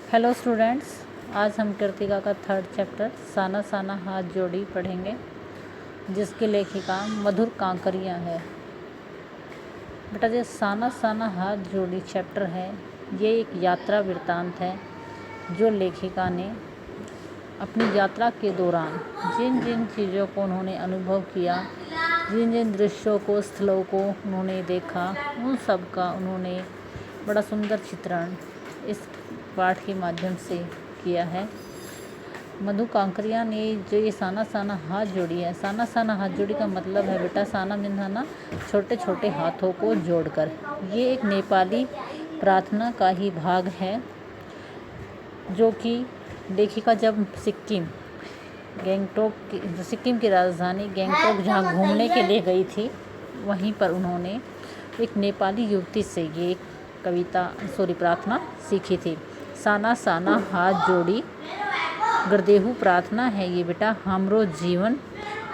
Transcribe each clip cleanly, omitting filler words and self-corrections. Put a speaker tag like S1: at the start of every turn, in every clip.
S1: Hello students, आज हम कृतिका का थर्ड चैप्टर साना साना हाथ जोड़ी पढ़ेंगे, जिसकी लेखिका मधुर कांकरिया है। बेटा, ये साना साना हाथ जोड़ी चैप्टर है, ये एक यात्रा वृत्तांत है जो लेखिका ने अपनी यात्रा के दौरान जिन जिन चीज़ों को उन्होंने अनुभव किया, जिन जिन दृश्यों को, स्थलों को उन्होंने देखा, उन सब का उन्होंने बड़ा सुंदर चित्रण इस पाठ के माध्यम से किया है। मधु कांकरिया ने जो ये साना साना हाथ जोड़ी है, साना साना हाथ जोड़ी का मतलब है बेटा, साना मिन्हाना छोटे छोटे हाथों को जोड़कर। ये एक नेपाली प्रार्थना का ही भाग है, जो कि लेखिका जब सिक्किम की राजधानी गैंगटोक जहाँ घूमने के लिए गई थी, वहीं पर उन्होंने एक नेपाली युवती से ये प्रार्थना सीखी थी। साना साना हाथ जोड़ी गर्देहु प्रार्थना है ये बेटा, हमरो जीवन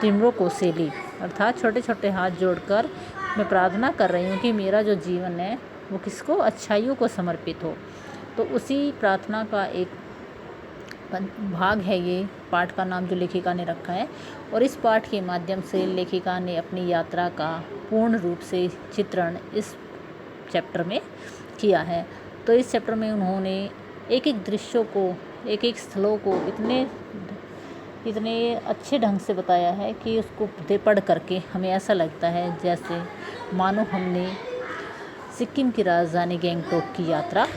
S1: तिम्रो कोसेली, अर्थात छोटे छोटे हाथ जोड़कर मैं प्रार्थना कर रही हूँ कि मेरा जो जीवन है वो किसको, अच्छाइयों को समर्पित हो। तो उसी प्रार्थना का एक भाग है ये पाठ का नाम जो लेखिका ने रखा है, और इस पाठ के माध्यम से लेखिका ने अपनी यात्रा का पूर्ण रूप से चित्रण इस चैप्टर में किया है। तो इस चैप्टर में उन्होंने एक एक दृश्यों को, एक एक स्थलों को इतने अच्छे ढंग से बताया है कि उसको पढ़ करके हमें ऐसा लगता है जैसे मानो हमने सिक्किम की राजधानी गैंगटोक की यात्रा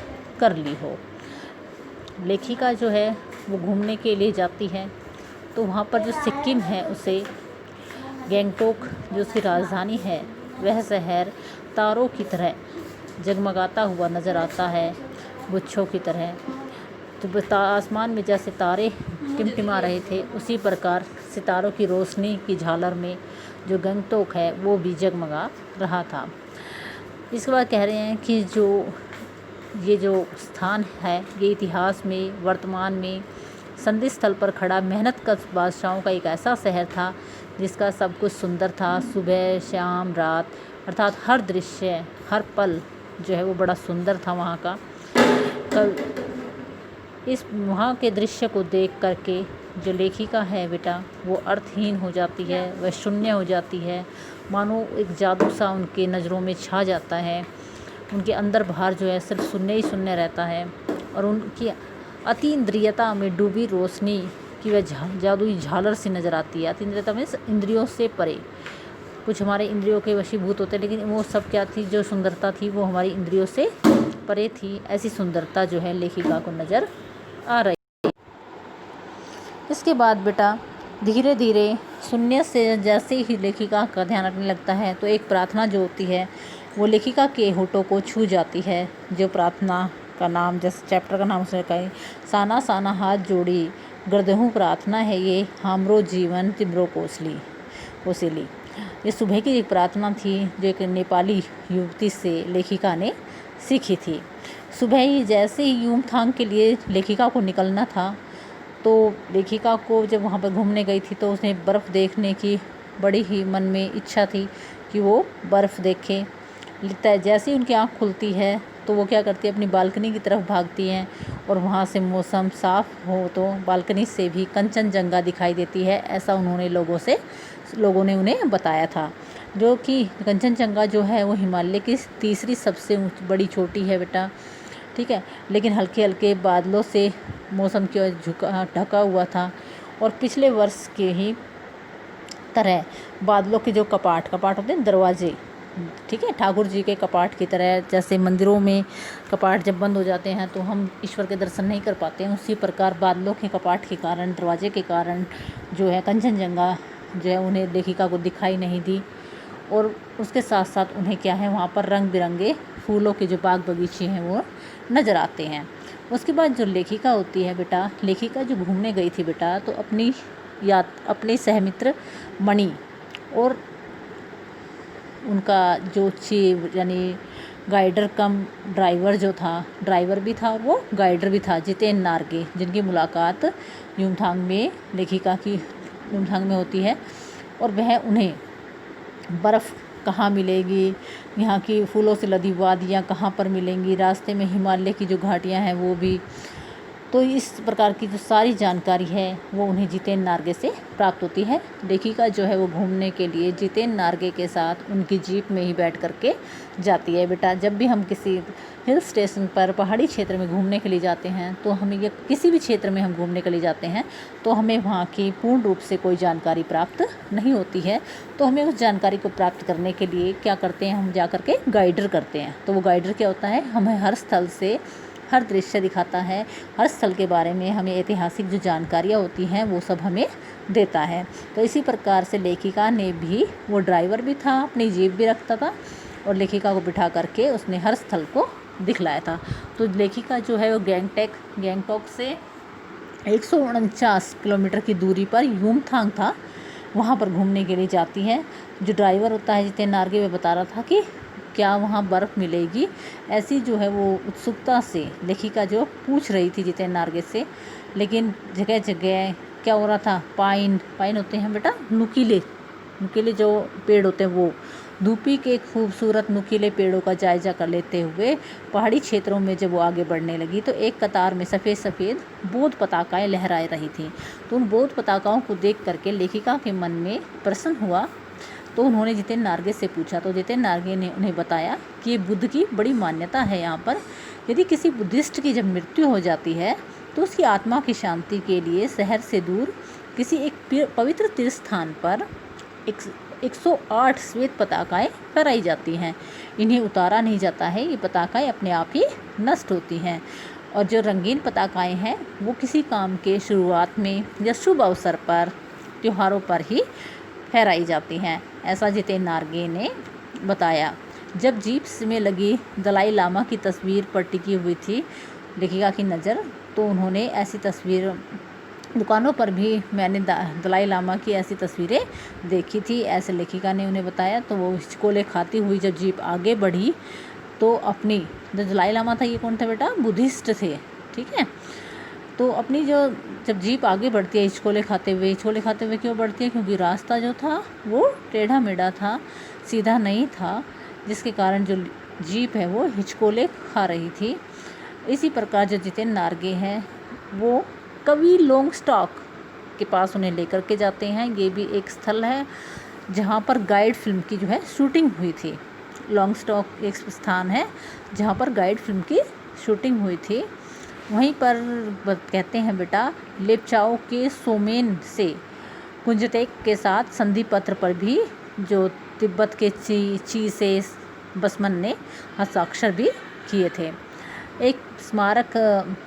S1: कर ली हो। लेखिका जो है वो घूमने के लिए जाती है, तो वहाँ पर जो सिक्किम है उसे गैंगटोक जो उसकी राजधानी है, वह शहर तारों की तरह जगमगाता हुआ नज़र आता है, गुच्छों की तरह। तो आसमान में जैसे तारे टिमटिमा रहे थे, उसी प्रकार सितारों की रोशनी की झालर में जो गैंगटोक है वो भी जगमगा रहा था। इसके बाद कह रहे हैं कि ये जो स्थान है, ये इतिहास में, वर्तमान में संधि स्थल पर खड़ा मेहनतकश बादशाहों का एक ऐसा शहर था जिसका सब कुछ सुंदर था। सुबह, शाम, रात, अर्थात हर दृश्य, हर पल जो है वो बड़ा सुंदर था वहाँ का। इस वहाँ के दृश्य को देख करके जो लेखिका है बेटा, वो अर्थहीन हो जाती है, वह शून्य हो जाती है, मानो एक जादू सा उनके नज़रों में छा जाता है। उनके अंदर बाहर जो है सिर्फ शून्य ही शून्य रहता है, और उनकी अतीन्द्रियता में डूबी रोशनी की वह जादुई झालर सी नज़र आती है। अतीन्द्रियता में इंद्रियों से परे, कुछ हमारे इंद्रियों के वशीभूत होते हैं, लेकिन वो सब क्या थी, जो सुंदरता थी वो हमारी इंद्रियों से परे थी। ऐसी सुंदरता जो है लेखिका को नज़र आ रही है। इसके बाद बेटा धीरे धीरे शून्य से जैसे ही लेखिका का ध्यान रखने लगता है, तो एक प्रार्थना जो होती है वो लेखिका के होठों को छू जाती है। जो प्रार्थना का नाम, जैसे चैप्टर का नाम उसने कहा, साना साना हाथ जोड़ी गर्देहु प्रार्थना है ये, हमरो जीवन तिम्रो कोसेली। ये सुबह की एक प्रार्थना थी जो एक नेपाली युवती से लेखिका ने सीखी थी। सुबह ही जैसे ही युमथांग के लिए लेखिका को निकलना था, तो लेखिका को जब वहाँ पर घूमने गई थी तो उसने बर्फ़ देखने की बड़ी ही मन में इच्छा थी कि वो बर्फ़ देखे। लिखता है जैसे ही उनकी आँख खुलती है तो वो क्या करती है, अपनी बालकनी की तरफ भागती हैं, और वहाँ से मौसम साफ़ हो तो बालकनी से भी कंचनजंगा दिखाई देती है। ऐसा लोगों ने उन्हें बताया था, जो कि कंचनजंगा जो है वो हिमालय की तीसरी सबसे बड़ी चोटी है बेटा, ठीक है। लेकिन हल्के हल्के बादलों से मौसम की ढका हुआ था, और पिछले वर्ष के ही तरह बादलों के जो कपाट होते हैं, दरवाजे, ठीक है, ठाकुर जी के कपाट की तरह, जैसे मंदिरों में कपाट जब बंद हो जाते हैं तो हम ईश्वर के दर्शन नहीं कर पाते हैं, उसी प्रकार बादलों के कपाट के कारण, दरवाजे के कारण जो है कंचनजंगा जो है उन्हें लेखिका को दिखाई नहीं दी। और उसके साथ साथ उन्हें क्या है, वहाँ पर रंग बिरंगे फूलों के जो बाग बगीचे हैं वो नज़र आते हैं। उसके बाद जो लेखिका होती है बेटा, लेखिका जो घूमने गई थी बेटा, तो अपने सहमित्र मणि और उनका जो यानी गाइडर कम ड्राइवर भी था, वो गाइडर भी था, जितेन नार्गे, जिनकी मुलाकात लेखिका की युमथांग में होती है। और वह उन्हें बर्फ़ कहाँ मिलेगी, यहाँ की फूलों से लदी वादियाँ कहाँ पर मिलेंगी, रास्ते में हिमालय की जो घाटियाँ हैं वो भी तो इस प्रकार की जो सारी जानकारी है वो उन्हें जितेंद्र नार्गे से प्राप्त होती है। लेखिका जो है वो घूमने के लिए जितेंद्र नार्गे के साथ उनकी जीप में ही बैठ करके जाती है। बेटा, जब भी हम किसी हिल स्टेशन पर पहाड़ी क्षेत्र में घूमने के लिए जाते हैं तो हमें ये किसी भी क्षेत्र में हम घूमने के लिए जाते हैं तो हमें वहाँ की पूर्ण रूप से कोई जानकारी प्राप्त नहीं होती है। तो हमें उस जानकारी को प्राप्त करने के लिए क्या करते हैं, हम जा कर के गाइडर करते हैं। तो वो गाइडर क्या होता है, हमें हर स्थल से हर दृश्य दिखाता है, हर स्थल के बारे में हमें ऐतिहासिक जो जानकारियाँ होती हैं वो सब हमें देता है। तो इसी प्रकार से लेखिका ने भी, वो ड्राइवर भी था, अपनी जीप भी रखता था और लेखिका को बिठा करके उसने हर स्थल को दिखलाया था। तो लेखिका जो है वो गैंगटॉक से 149 किलोमीटर की दूरी पर युमथांग था, वहाँ पर घूमने के लिए जाती है। जो ड्राइवर होता है जितेंद्र नार्गे, वो बता रहा था कि क्या वहाँ बर्फ़ मिलेगी, ऐसी जो है वो उत्सुकता से लेखिका जो पूछ रही थी जितेंद्र नार्गे से। लेकिन जगह जगह क्या हो रहा था, पाइन होते हैं बेटा, नुकीले जो पेड़ होते हैं, वो धूपी के खूबसूरत नुकीले पेड़ों का जायजा कर लेते हुए पहाड़ी क्षेत्रों में जब वो आगे बढ़ने लगी तो एक कतार में सफ़ेद बौद्ध पताकाएँ लहरा रही थीं। तो उन बौद्ध पताकाओं को देख करके लेखिका के मन में प्रश्न हुआ। तो उन्होंने जितेंद्र नार्गे से पूछा, तो जितेंद्र नार्गे ने उन्हें बताया कि ये बुद्ध की बड़ी मान्यता है यहाँ पर। यदि किसी बुद्धिस्ट की जब मृत्यु हो जाती है तो उसकी आत्मा की शांति के लिए शहर से दूर किसी एक पवित्र तीर्थ स्थान पर 108 श्वेत पताकाएँ फहराई जाती हैं। इन्हें उतारा नहीं जाता है, ये पताकाएँ अपने आप ही नष्ट होती हैं। और जो रंगीन पताकाएँ हैं वो किसी काम के शुरुआत में या शुभ अवसर पर, त्योहारों पर ही फहराई जाती हैं, ऐसा जितेंद्र नार्गे ने बताया। जब जीप में लगी दलाई लामा की तस्वीर पर टिकी हुई थी लेखिका की नज़र, तो उन्होंने ऐसी तस्वीर दुकानों पर भी मैंने दलाई लामा की ऐसी तस्वीरें देखी थी, ऐसे लेखिका ने उन्हें बताया। तो वो हिचकोले खाती हुई जब जीप आगे बढ़ी तो अपनी, जो दलाई लामा था ये कौन था बेटा, बुद्धिस्ट थे, ठीक है। तो अपनी जब जीप आगे बढ़ती है हिचकोले खाते हुए क्यों बढ़ती है, क्योंकि रास्ता जो था वो टेढ़ा मेढ़ा था, सीधा नहीं था, जिसके कारण जो जीप है वो हिचकोले खा रही थी। इसी प्रकार जो जितेंद्र नार्गे हैं वो कवि लोंगस्टॉक के पास उन्हें लेकर के जाते हैं। ये भी एक स्थल है जहाँ पर गाइड फिल्म की जो है शूटिंग हुई थी। लोंगस्टॉक एक स्थान है जहाँ पर गाइड फिल्म की शूटिंग हुई थी। वहीं पर कहते हैं बेटा, लेप्चाओ के सोमेन से कुंजटेक के साथ संधि पत्र पर भी जो तिब्बत के ची से बसमन ने हस्ताक्षर भी किए थे। एक स्मारक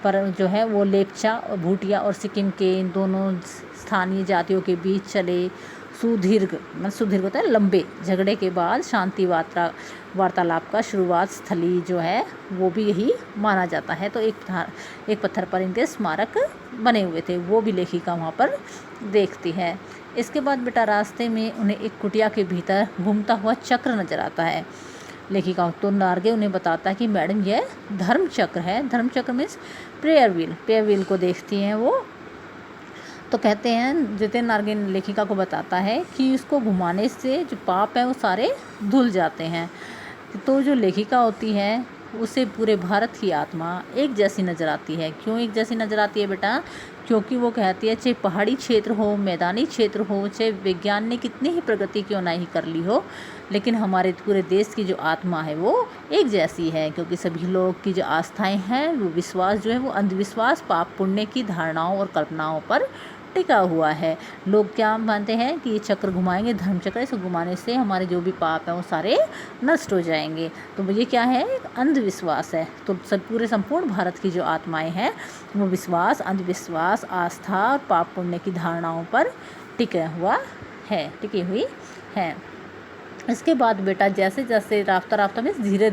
S1: पर जो है वो लेप्चा और भूटिया और सिक्किम के इन दोनों स्थानीय जातियों के बीच चले सुदीर्घ होता है लंबे झगड़े के बाद शांति वार्तालाप का शुरुआत स्थली जो है वो भी यही माना जाता है। तो एक पत्थर पर इनके स्मारक बने हुए थे, वो भी लेखिका वहाँ पर देखती है। इसके बाद बेटा रास्ते में उन्हें एक कुटिया के भीतर घूमता हुआ चक्र नज़र आता है लेखिका। तो नार्गे उन्हें बताता है कि मैडम यह धर्म चक्र है। धर्म चक्र मीन्स प्रेयर व्हील को देखती हैं वो। तो कहते हैं जितेंद्र नार्गे लेखिका को बताता है कि इसको घुमाने से जो पाप है वो सारे धुल जाते हैं। तो जो लेखिका होती है उसे पूरे भारत की आत्मा एक जैसी नज़र आती है। क्यों एक जैसी नज़र आती है बेटा? क्योंकि वो कहती है चाहे पहाड़ी क्षेत्र हो, मैदानी क्षेत्र हो, चाहे विज्ञान ने कितनी ही प्रगति क्यों ना ही कर ली हो, लेकिन हमारे पूरे देश की जो आत्मा है वो एक जैसी है। क्योंकि सभी लोग की जो आस्थाएं हैं, वो विश्वास जो है वो अंधविश्वास, पाप पुण्य की धारणाओं और कल्पनाओं पर टिका हुआ है। लोग क्या मानते हैं कि ये चक्र घुमाएंगे, धर्म चक्र, इसे घुमाने से हमारे जो भी पाप हैं वो सारे नष्ट हो जाएंगे। तो ये क्या है? एक अंधविश्वास है। तो पूरे संपूर्ण भारत की जो आत्माएं हैं वो विश्वास, अंधविश्वास, आस्था और पाप पुण्य की धारणाओं पर टिकी हुई है। इसके बाद बेटा जैसे जैसे राफ्ता में धीरे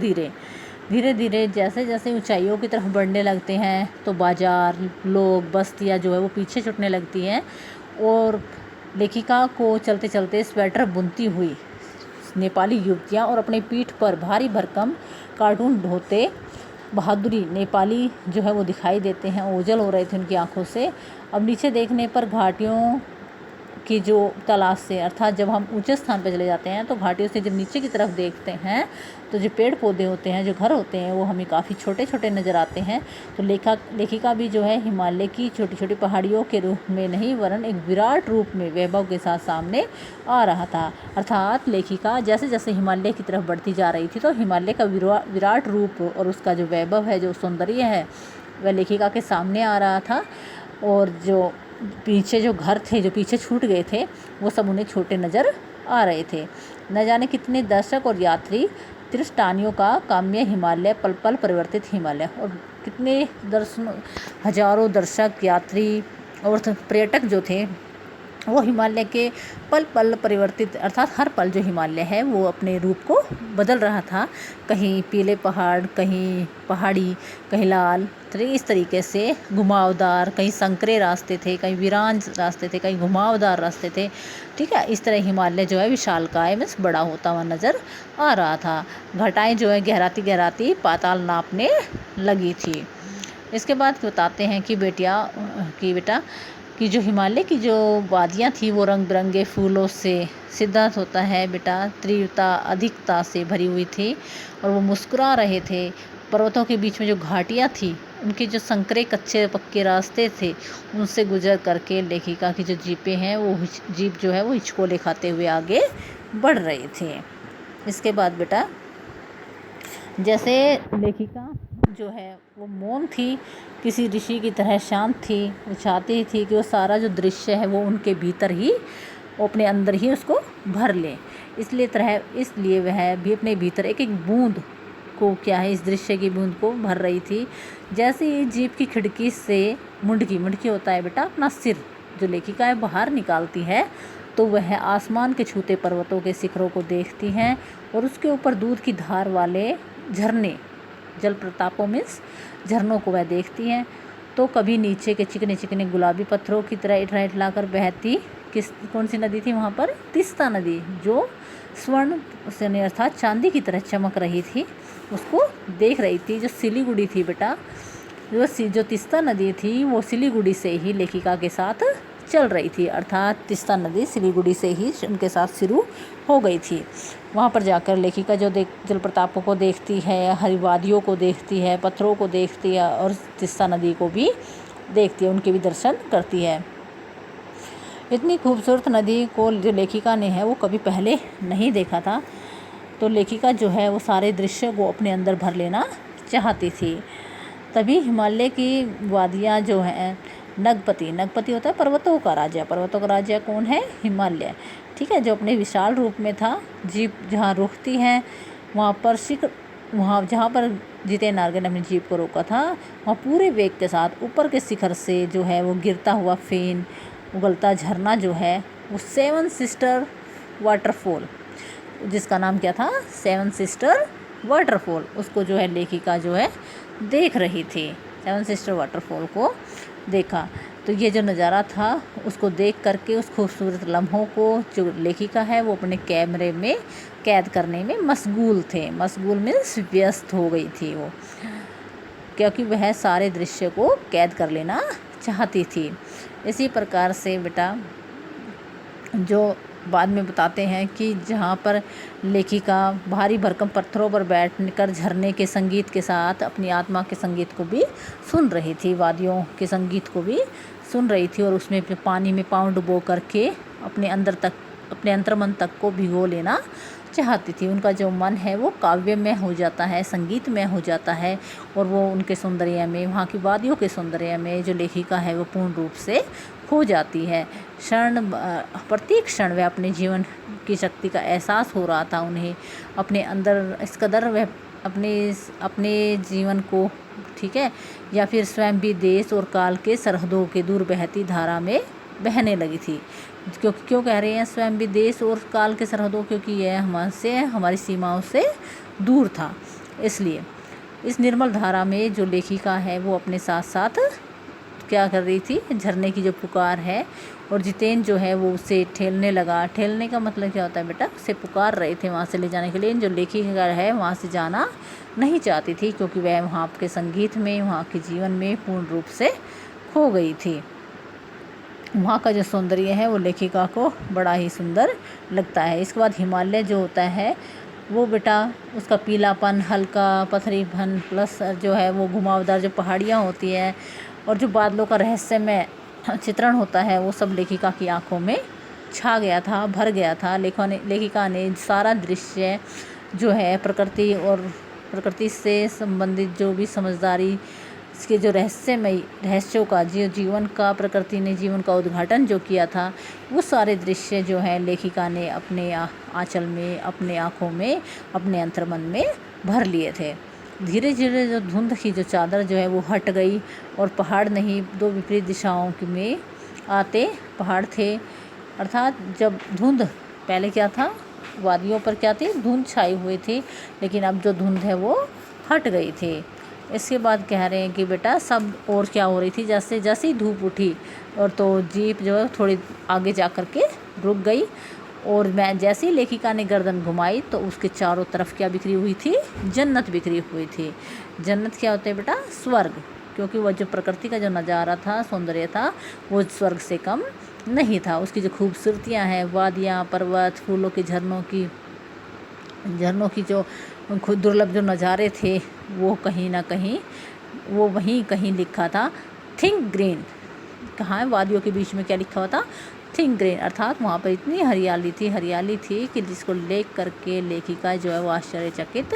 S1: धीरे जैसे जैसे ऊंचाइयों की तरफ बढ़ने लगते हैं तो बाजार, लोग, बस्तियाँ जो है वो पीछे छूटने लगती हैं। और लेखिका को चलते चलते स्वेटर बुनती हुई नेपाली युवतियाँ और अपने पीठ पर भारी भरकम कार्टून ढोते बहादुरी नेपाली जो है वो दिखाई देते हैं। ओझल हो रहे थे उनकी आंखों से। अब नीचे देखने पर घाटियों की जो तलाश से, अर्थात जब हम ऊंचे स्थान पर चले जाते हैं तो घाटियों से जब नीचे की तरफ देखते हैं तो जो पेड़ पौधे होते हैं, जो घर होते हैं, वो हमें काफ़ी छोटे छोटे नज़र आते हैं। तो लेखिका भी जो है हिमालय की छोटी छोटी पहाड़ियों के रूप में नहीं, वरन एक विराट रूप में वैभव के साथ सामने आ रहा था। अर्थात लेखिका जैसे जैसे हिमालय की तरफ बढ़ती जा रही थी तो हिमालय का विराट रूप और उसका जो वैभव है, जो सौंदर्य है, वह लेखिका के सामने आ रहा था। और जो पीछे जो घर थे, जो पीछे छूट गए थे, वो सब उन्हें छोटे नज़र आ रहे थे। न जाने कितने दर्शक और यात्री तीर्थस्थानियों का काम्य हिमालय, पल पल परिवर्तित हिमालय, और कितने हजारों दर्शक, यात्री और पर्यटक जो थे वो हिमालय के पल पल परिवर्तित, अर्थात हर पल जो हिमालय है वो अपने रूप को बदल रहा था। कहीं पीले पहाड़, कहीं पहाड़ी, कहीं लाल, तो इस तरीके से घुमावदार, कहीं संकरे रास्ते थे, कहीं वीरान रास्ते थे, कहीं घुमावदार रास्ते थे। ठीक है, इस तरह हिमालय जो है विशालकाय में बड़ा होता हुआ नज़र आ रहा था। घटाएं जो है गहराती गहराती पाताल नापने लगी थी। इसके बाद बताते हैं कि बेटा कि जो हिमालय की जो वादियाँ थी वो रंग बिरंगे फूलों से, सिद्धांत होता है बेटा, तीव्रता अधिकता से भरी हुई थी और वो मुस्कुरा रहे थे। पर्वतों के बीच में जो घाटियाँ थी, उनके जो संकरे कच्चे पक्के रास्ते थे, उनसे गुजर करके लेखिका की जो जीपें हैं, वो जीप जो है वो हिचकोले खाते हुए आगे बढ़ रहे थे। इसके बाद बेटा जैसे लेखिका जो है वो मौन थी, किसी ऋषि की तरह शांत थी। वो चाहती थी कि वो सारा जो दृश्य है वो उनके भीतर ही, वो अपने अंदर ही उसको भर ले। इसलिए वह भी अपने भीतर एक एक बूंद को, क्या है, इस दृश्य की बूंद को भर रही थी। जैसे ही जीप की खिड़की से मुंडकी होता है बेटा, अपना सिर जो लेखिका है बाहर निकालती है, तो वह आसमान के छूते पर्वतों के शिखरों को देखती हैं और उसके ऊपर दूध की धार वाले झरने, जल प्रतापों में झरनों को वह देखती हैं। तो कभी नीचे के चिकने चिकने गुलाबी पत्थरों की तरह इठला कर बहती कौन सी नदी थी वहाँ पर, तीस्ता नदी, जो स्वर्ण से अर्थात चांदी की तरह चमक रही थी, उसको देख रही थी। जो सिलीगुड़ी थी बेटा, जो तीस्ता नदी थी वो सिलीगुड़ी से ही लेखिका के साथ चल रही थी, अर्थात तीस्ता नदी सिलीगुड़ी से ही उनके साथ शुरू हो गई थी। वहाँ पर जाकर लेखिका जो जल प्रतापों को देखती है, हरी वादियों को देखती है, पत्थरों को देखती है और तीस्ता नदी को भी देखती है, उनके भी दर्शन करती है। इतनी खूबसूरत नदी को जो लेखिका ने है वो कभी पहले नहीं देखा था। तो लेखिका जो है वो सारे दृश्य को अपने अंदर भर लेना चाहती थी। तभी हिमालय की वादियाँ जो हैं, नगपति होता है पर्वतों का राजा कौन है, हिमालय। ठीक है, जो अपने विशाल रूप में था। जीप जहाँ रुकती है वहाँ जहाँ पर जितेंद्र नारगे ने अपनी जीप को रोका था, वहाँ पूरे वेग के साथ ऊपर के शिखर से जो है वो गिरता हुआ फेन, उगलता झरना जो है वो 7 सिस्टर वाटरफॉल, जिसका नाम क्या था, 7 सिस्टर वाटरफॉल, उसको जो है लेखिका जो है देख रही थी। 7 सिस्टर वाटरफॉल को देखा। तो ये जो नज़ारा था उसको देख करके, उस खूबसूरत लम्हों को जो लेखिका है वो अपने कैमरे में कैद करने में मशगूल मीन्स व्यस्त हो गई थी वो, क्योंकि वह सारे दृश्य को कैद कर लेना चाहती थी। इसी प्रकार से बेटा जो बाद में बताते हैं कि जहाँ पर लेखिका भारी भरकम पत्थरों पर बैठकर झरने के संगीत के साथ अपनी आत्मा के संगीत को भी सुन रही थी, वादियों के संगीत को भी सुन रही थी, और उसमें पानी में पाँव डुबो करके अपने अंतर्मन तक को भिगो लेना चाहती थी। उनका जो मन है वो काव्यमय हो जाता है, संगीतमय हो जाता है, और वो उनके सौंदर्य में, वहाँ की वादियों के सौंदर्य में जो लेखिका है वो पूर्ण रूप से खो जाती है। प्रत्येक क्षण वह अपने जीवन की शक्ति का एहसास हो रहा था उन्हें अपने अंदर, इस कदर वह अपने जीवन को, ठीक है, या फिर स्वयं भी देश और काल के सरहदों के दूर बहती धारा में बहने लगी थी। क्यों कह रहे हैं स्वयं भी देश और काल के सरहदों, क्योंकि यह हमारी सीमाओं से दूर था। इसलिए इस निर्मल धारा में जो लेखिका है वो अपने साथ साथ क्या कर रही थी, झरने की जो पुकार है, और जितेंद्र जो है वो उसे ठेलने लगा। ठेलने का मतलब क्या होता है बेटा, उसे पुकार रहे थे वहाँ से ले जाने के लिए। जो लेखिका है वहाँ से जाना नहीं चाहती थी, क्योंकि वह वहाँ के संगीत में, वहाँ के जीवन में पूर्ण रूप से खो गई थी। वहाँ का जो सौंदर्य है वो लेखिका को बड़ा ही सुंदर लगता है। इसके बाद हिमालय जो होता है वो बेटा उसका पीलापन, हल्का पथरीपन प्लस जो है वो घुमावदार जो पहाड़ियाँ होती है और जो बादलों का रहस्यमय चित्रण होता है वो सब लेखिका की आंखों में छा गया था, भर गया था। लेखिका ने सारा दृश्य जो है प्रकृति और प्रकृति से संबंधित जो भी समझदारी, इसके जो रहस्यों का जो जीवन का प्रकृति ने जीवन का उद्घाटन जो किया था, वो सारे दृश्य जो है लेखिका ने अपने आंचल में, अपने आँखों में, अपने अंतर्मन में भर लिए थे। धीरे धीरे जो धुंध की जो चादर जो है वो हट गई और पहाड़ नहीं, दो विपरीत दिशाओं में आते पहाड़ थे। अर्थात जब धुंध पहले क्या था, वादियों पर क्या थी, धुंध छाई हुई थी, लेकिन अब जो धुंध है वो हट गई थी। इसके बाद कह रहे हैं कि बेटा सब और क्या हो रही थी, जैसे जैसे ही धूप उठी और तो जीप जो है थोड़ी आगे जा कर के रुक गई और मैं जैसे ही लेखिका ने गर्दन घुमाई तो उसके चारों तरफ क्या बिखरी हुई थी, जन्नत बिखरी हुई थी। जन्नत क्या होता है बेटा, स्वर्ग, क्योंकि वह जो प्रकृति का जो नज़ारा था, सौंदर्य था, वो स्वर्ग से कम नहीं था। उसकी जो खूबसूरतियाँ हैं, वादियाँ, पर्वत, फूलों के झरनों की जो दुर्लभ जो नज़ारे थे, वो कहीं ना कहीं वो वहीं कहीं लिखा था थिंक ग्रीन। कहाँ है, वादियों के बीच में क्या लिखा हुआ था, थिंक ग्रीन। अर्थात वहाँ पर इतनी हरियाली थी कि जिसको देख करके लेखिका जो है वो आश्चर्यचकित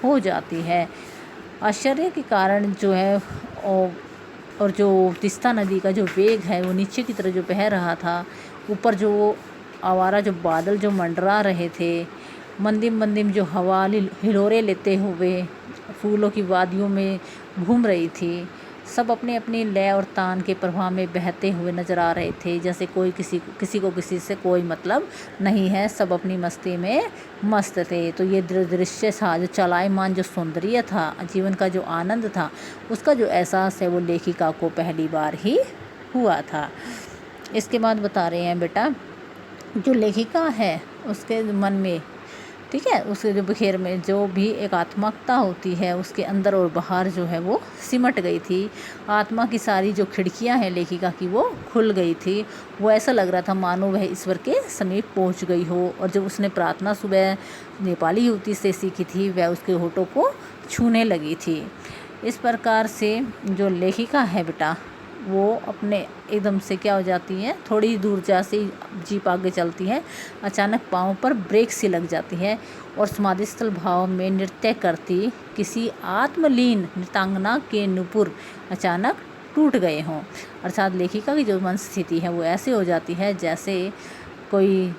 S1: हो जाती है। आश्चर्य के कारण जो है और जो तीस्ता नदी का जो वेग है वो नीचे की तरफ जो बह रहा था, ऊपर जो आवारा जो बादल जो मंडरा रहे थे, मंदिम मंदिम जो हवा हिलोरे लेते हुए फूलों की वादियों में घूम रही थी, सब अपने अपनी लय और तान के प्रभाव में बहते हुए नज़र आ रहे थे। जैसे कोई किसी को किसी से कोई मतलब नहीं है, सब अपनी मस्ती में मस्त थे। तो ये दृश्य था, जो चलायमान जो सौंदर्य था, जीवन का जो आनंद था, उसका जो एहसास है वो लेखिका को पहली बार ही हुआ था। इसके बाद बता रहे हैं बेटा, जो लेखिका है उसके मन में, ठीक है, उसके जो बिखेर में जो भी एक आत्मकता होती है, उसके अंदर और बाहर जो है वो सिमट गई थी। आत्मा की सारी जो खिड़कियां हैं लेखिका की वो खुल गई थी। वो ऐसा लग रहा था मानो वह ईश्वर के समीप पहुंच गई हो। और जब उसने प्रार्थना सुबह नेपाली युवती से सीखी थी, वह उसके होठों को छूने लगी थी। इस प्रकार से जो लेखिका है बेटा, वो अपने एकदम से क्या हो जाती है, थोड़ी दूर जैसे जीप आगे चलती है, अचानक पाँव पर ब्रेक सी लग जाती है और समाधिस्थल भाव में नृत्य करती किसी आत्मलीन नृत्यांगना के नुपुर अचानक टूट गए हों। अर्थात लेखिका की जो मन स्थिति है वो ऐसे हो जाती है जैसे कोई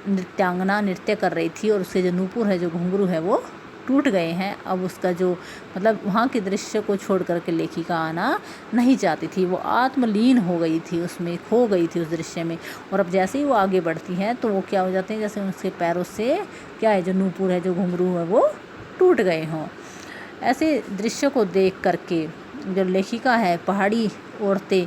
S1: नृत्यांगना नृत्य कर रही थी और उसके जो नुपुर है, जो घुंघरू है, वो टूट गए हैं। अब उसका जो मतलब वहाँ के दृश्य को छोड़ करके लेखिका आना नहीं चाहती थी, वो आत्मलीन हो गई थी, उसमें खो गई थी उस दृश्य में। और अब जैसे ही वो आगे बढ़ती हैं तो वो क्या हो जाते हैं, जैसे उसके पैरों से क्या है, जो नूपुर है, जो घुंघरू है, वो टूट गए हों। ऐसे दृश्य को देख करके जो लेखिका है, पहाड़ी औरतें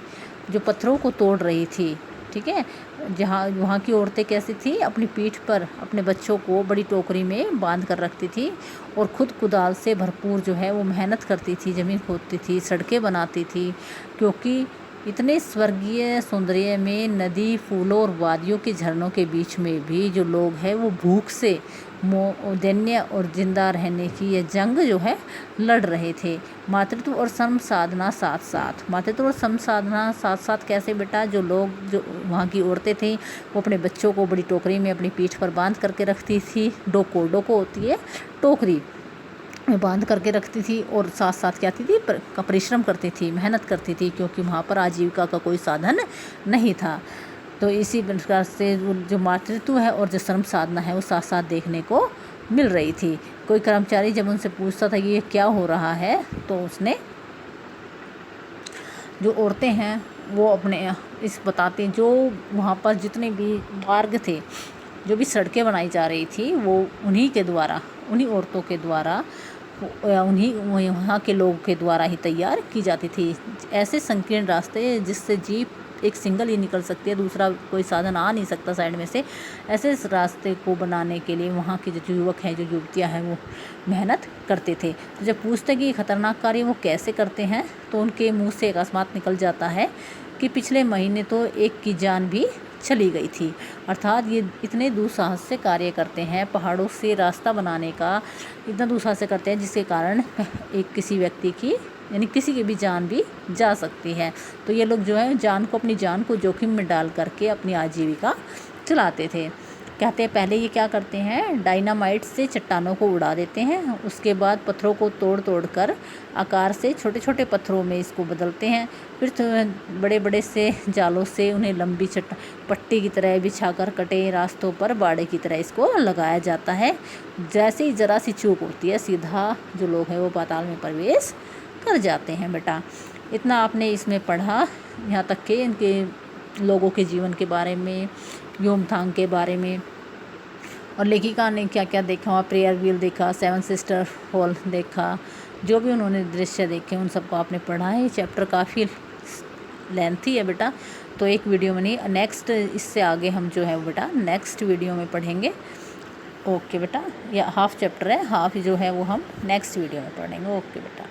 S1: जो पत्थरों को तोड़ रही थी, ठीक है, जहाँ वहाँ की औरतें कैसी थी, अपनी पीठ पर अपने बच्चों को बड़ी टोकरी में बांध कर रखती थी और खुद कुदाल से भरपूर जो है वो मेहनत करती थी, ज़मीन खोदती थी, सड़कें बनाती थी, क्योंकि इतने स्वर्गीय सौंदर्य में नदी, फूलों और वादियों के झरनों के बीच में भी जो लोग हैं वो भूख से दैन्य और जिंदा रहने की ये जंग जो है लड़ रहे थे। मातृत्व और श्रम साधना साथ साथ, मातृत्व और श्रम साधना साथ साथ कैसे बेटा, जो लोग, जो वहाँ की औरतें थीं, वो अपने बच्चों को बड़ी टोकरी में अपनी पीठ पर बांध करके रखती थी। डोको होती है टोकरी में बांध करके रखती थी और साथ साथ क्या थी परिश्रम करती थी, मेहनत करती थी, क्योंकि वहाँ पर आजीविका का कोई साधन नहीं था। तो इसी प्रकार से जो मातृत्व है और जो श्रम साधना है वो साथ साथ देखने को मिल रही थी। कोई कर्मचारी जब उनसे पूछता था कि ये क्या हो रहा है, तो उसने जो औरतें हैं वो अपने इस बताते, जो वहाँ पर जितने भी मार्ग थे, जो भी सड़कें बनाई जा रही थी, वो उन्हीं के द्वारा, उन्हीं औरतों के द्वारा, उन्हीं वहाँ के लोगों के द्वारा ही तैयार की जाती थी। ऐसे संकीर्ण रास्ते जिससे जीप एक सिंगल ही निकल सकती है, दूसरा कोई साधन आ नहीं सकता साइड में से, ऐसे इस रास्ते को बनाने के लिए वहाँ के जो युवक हैं, जो युवतियाँ हैं, वो मेहनत करते थे। तो जब पूछते कि ये खतरनाक कार्य वो कैसे करते हैं, तो उनके मुंह से एक अकस्मात निकल जाता है कि पिछले महीने तो एक की जान भी चली गई थी। अर्थात ये इतने दुस्साहस से कार्य करते हैं, पहाड़ों से रास्ता बनाने का इतना दुस्साहस से करते हैं जिसके कारण एक किसी व्यक्ति की यानी किसी की भी जान भी जा सकती है। तो ये लोग जो है अपनी जान को जोखिम में डाल करके अपनी आजीविका चलाते थे। कहते हैं पहले ये क्या करते हैं, डायनामाइट से चट्टानों को उड़ा देते हैं, उसके बाद पत्थरों को तोड़ कर आकार से छोटे छोटे पत्थरों में इसको बदलते हैं। फिर बड़े बड़े से जालों से उन्हें लंबी पट्टी की तरह बिछाकर कटे रास्तों पर बाड़े की तरह इसको लगाया जाता है। जैसे ही ज़रा सी चूक होती है, सीधा जो लोग हैं वो पाताल में प्रवेश कर जाते हैं। बेटा इतना आपने इसमें पढ़ा, यहाँ तक कि इनके लोगों के जीवन के बारे में, योमथांग के बारे में, और लेखिका ने क्या क्या देखा वहाँ, प्रेयर व्हील देखा, 7 सिस्टर हॉल देखा, जो भी उन्होंने दृश्य देखे उन सबको आपने पढ़ा है। ये चैप्टर काफ़ी लेंथी है बेटा, तो एक वीडियो में नहीं, नेक्स्ट इससे आगे हम जो है बेटा नेक्स्ट वीडियो में पढ़ेंगे। ओके बेटा, या हाफ चैप्टर है, हाफ जो है वो हम नेक्स्ट वीडियो में पढ़ेंगे। ओके बेटा।